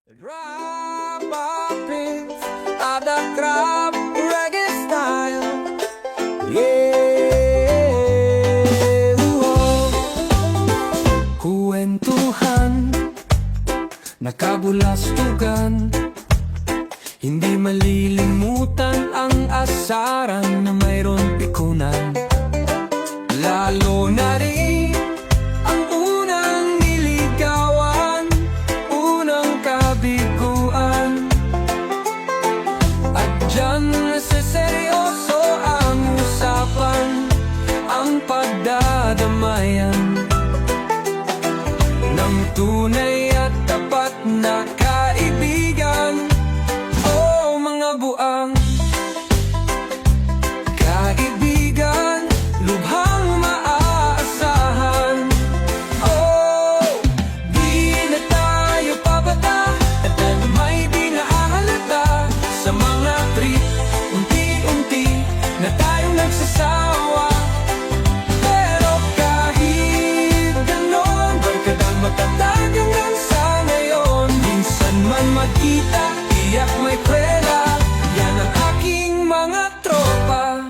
Drop popping of the crop reggae style. Yeah, kwentuhan, nakabulastugan, hindi malilimutan ang asaran na mayroon pikunan. Lalo na rin ang unang niligawan, unang kabiguan. At dyan sa seryoso ang usapan, ang pagdadamayan ng tunay at tapat na kaibigan. Oh, mga buang kaibigan, lubhang maaasahan. Oh, di na tayo pabata at may di naahalata sa mga trip. Unti-unti na tayong nagsasawa. Pero kahit ganon, barkadang matatag hanggang sa ngayon. Minsan man magkita, iyak may prela, yan ang aking mga tropa.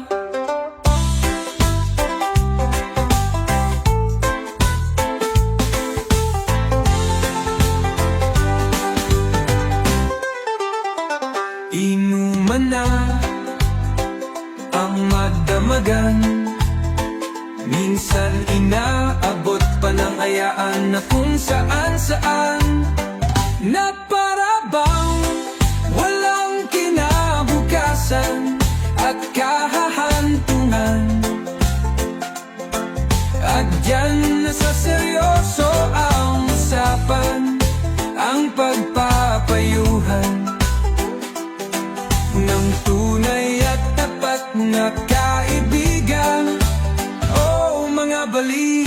Inuman na ang magdamagan, minsan inaabot pa ng ayaan na kung saan-saan, na para bang walang kinabukasan at kahahantungan. At diyan na sa seryoso ang usapan, ang pagpapayuhan ng tunay at tapat na kaibigan. Oh, mga balik